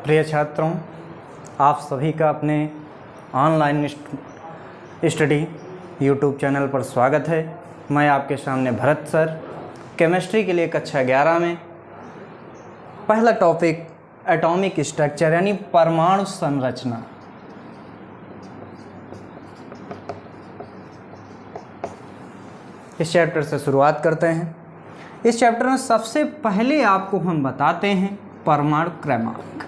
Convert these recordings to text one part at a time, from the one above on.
प्रिय छात्रों, आप सभी का अपने ऑनलाइन स्टडी यूट्यूब चैनल पर स्वागत है। मैं आपके सामने भरत सर, केमिस्ट्री के लिए कक्षा 11 में पहला टॉपिक एटॉमिक स्ट्रक्चर यानी परमाणु संरचना। इस चैप्टर से शुरुआत करते हैं। इस चैप्टर में सबसे पहले आपको हम बताते हैं परमाणु क्रमांक।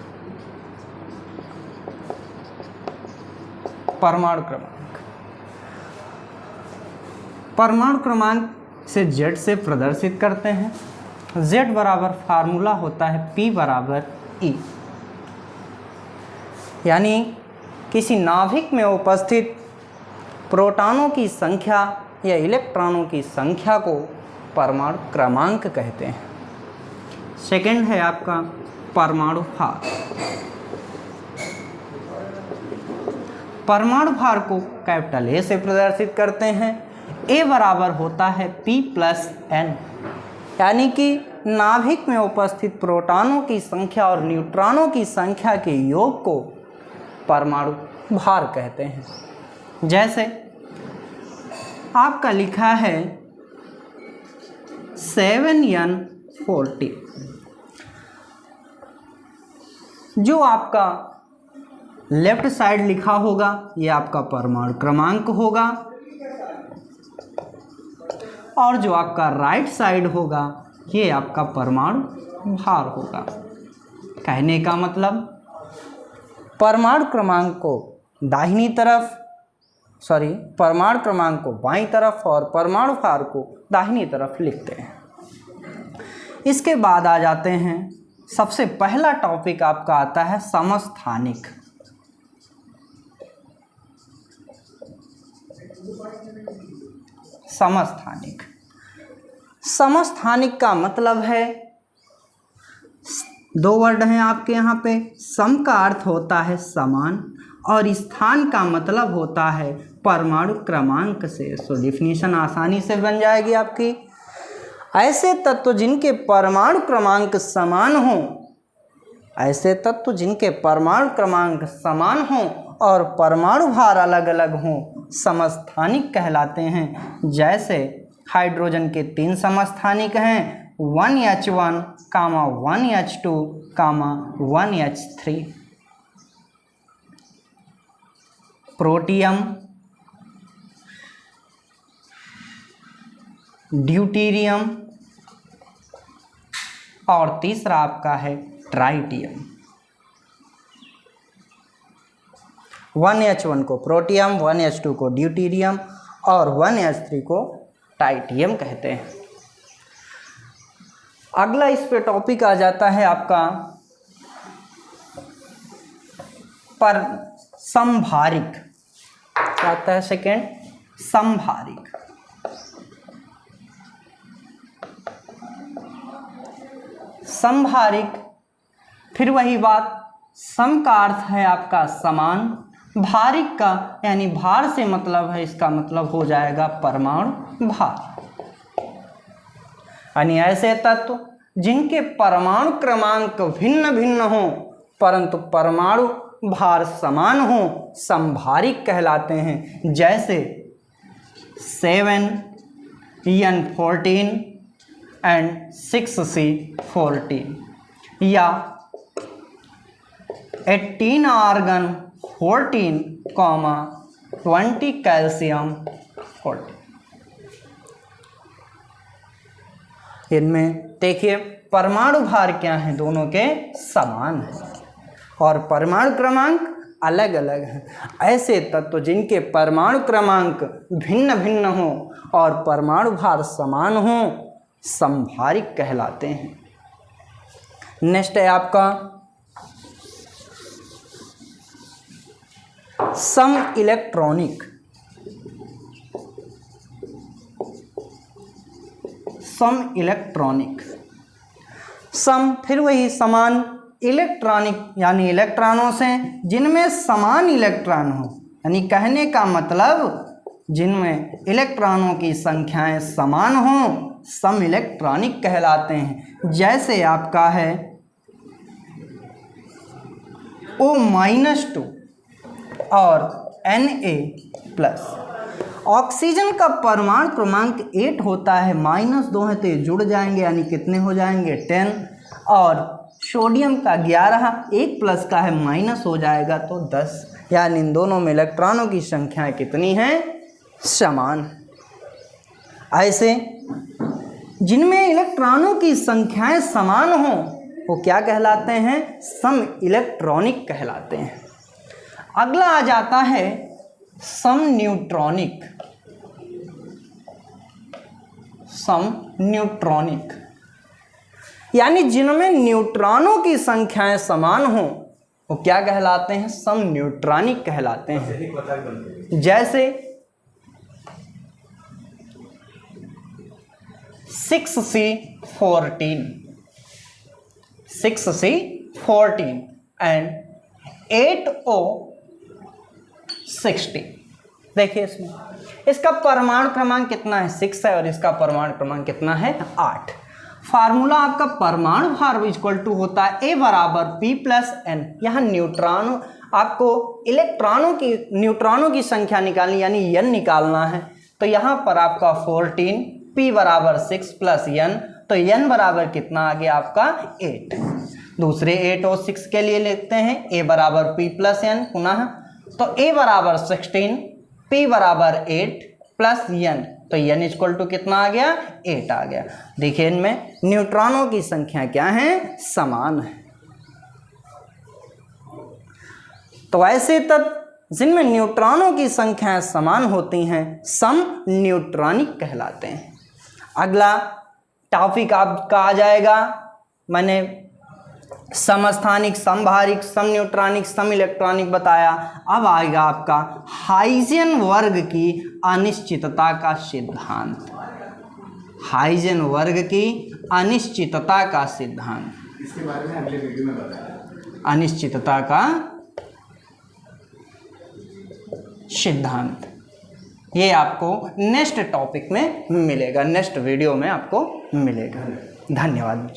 परमाणु क्रमांक से Z से प्रदर्शित करते हैं। Z बराबर फार्मूला होता है P बराबर E, यानी किसी नाभिक में उपस्थित प्रोटॉनों की संख्या या इलेक्ट्रॉनों की संख्या को परमाणु क्रमांक कहते हैं। सेकंड है आपका परमाणु भार। परमाणु भार को कैपिटल A से प्रदर्शित करते हैं। A बराबर होता है P प्लस N, यानी कि नाभिक में उपस्थित प्रोटॉनों की संख्या और न्यूट्रॉनों की संख्या के योग को परमाणु भार कहते हैं। जैसे आपका लिखा है 7N40, जो आपका लेफ्ट साइड लिखा होगा ये आपका परमाणु क्रमांक होगा, और जो आपका राइट साइड होगा ये आपका परमाणु भार होगा। कहने का मतलब परमाणु क्रमांक को परमाणु क्रमांक को बाईं तरफ और परमाणु भार को दाहिनी तरफ लिखते हैं। इसके बाद आ जाते हैं, सबसे पहला टॉपिक आपका आता है समस्थानिक। समस्थानिक का मतलब है, दो वर्ड हैं आपके यहाँ पे। सम का अर्थ होता है समान और स्थान का मतलब होता है परमाणु क्रमांक से। सो डिफिनीशन आसानी से बन जाएगी आपकी। ऐसे तत्व जिनके परमाणु क्रमांक समान हों और परमाणु भार अलग अलग हों समस्थानिक कहलाते हैं। जैसे हाइड्रोजन के 3 समस्थानिक हैं, 1H1, 1H2, 1H3। Protium, deuterium और तीसरा आपका है ट्राइटियम। 1H1 को प्रोटियम, 1H2 को ड्यूटेरियम और 1H3 को ट्राइटियम कहते हैं। अगला इस पे टॉपिक आ जाता है आपका समभारिक। क्या आता है सेकेंड? समभारिक। समभारिक फिर वही बात, सम का अर्थ है आपका समान, भारिक का यानी भार से मतलब है, इसका मतलब हो जाएगा परमाणु भार। यानी ऐसे तत्व जिनके परमाणु क्रमांक भिन्न भिन्न हों परंतु परमाणु भार समान हो समभारिक कहलाते हैं। जैसे 7N14 एंड 6C14 या 18 आर्गन 14, 20 कैल्शियम 14। इनमें देखिए परमाणु भार क्या है, दोनों के समान है और परमाणु क्रमांक अलग अलग हैं। ऐसे तत्व जिनके परमाणु क्रमांक भिन्न भिन्न हो और परमाणु भार समान हो समभारिक कहलाते हैं। नेक्स्ट है आपका सम इलेक्ट्रॉनिक। सम फिर वही समान, इलेक्ट्रॉनिक यानी इलेक्ट्रॉनों से जिनमें समान इलेक्ट्रॉन हो, यानी कहने का मतलब जिनमें इलेक्ट्रॉनों की संख्याएं समान हों सम इलेक्ट्रॉनिक कहलाते हैं। जैसे आपका है O-2 और Na+। ऑक्सीजन का परमाणु क्रमांक 8 होता है, -2 है तो ये जुड़ जाएंगे, यानी कितने हो जाएंगे 10। और सोडियम का 11, 1+ का है माइनस हो जाएगा तो 10, यानी इन दोनों में इलेक्ट्रॉनों की संख्याएं कितनी हैं, समान। ऐसे जिनमें इलेक्ट्रॉनों की संख्याएं समान हों वो क्या कहलाते हैं, सम इलेक्ट्रॉनिक कहलाते हैं। अगला आ जाता है सम न्यूट्रॉनिक। सम न्यूट्रॉनिक यानी जिनमें न्यूट्रॉनों की संख्याएं समान हों वो क्या कहलाते हैं, सम न्यूट्रॉनिक कहलाते हैं। जैसे 6C14 एंड 8O16। देखिए इसमें इसका परमाणु क्रमांक कितना है, 6 है, और इसका परमाणु क्रमांक कितना है, 8। फार्मूला आपका परमाणु भार इक्वल टू होता है A बराबर P+N। यहाँ न्यूट्रॉन आपको न्यूट्रॉनों की संख्या निकालनी यानी n निकालना है, तो यहाँ पर आपका 14, P बराबर 6 + n, तो n बराबर कितना आ गया आपका 8। दूसरे 8O6 के लिए लिखते हैं A बराबर P+N पुनः, तो A बराबर 16, P बराबर 8 + n, तो n इक्वल टू कितना आ गया, 8 आ गया। देखिए इनमें न्यूट्रॉनों की संख्या क्या है, समान है। तो ऐसे तत्व जिनमें न्यूट्रॉनों की संख्या समान होती हैं सम न्यूट्रॉनिक कहलाते हैं। अगला टॉपिक आपका आ जाएगा, मैंने समस्थानिक, समभारिक, सम न्यूट्रॉनिक, सम इलेक्ट्रॉनिक बताया। अब आएगा आपका हाइजेनबर्ग की अनिश्चितता का सिद्धांत। हाइजेनबर्ग की अनिश्चितता का सिद्धांत, इसके बारे में अगले वीडियो में बताया। अनिश्चितता का सिद्धांत ये आपको नेक्स्ट टॉपिक में मिलेगा, नेक्स्ट वीडियो में आपको मिलेगा। धन्यवाद।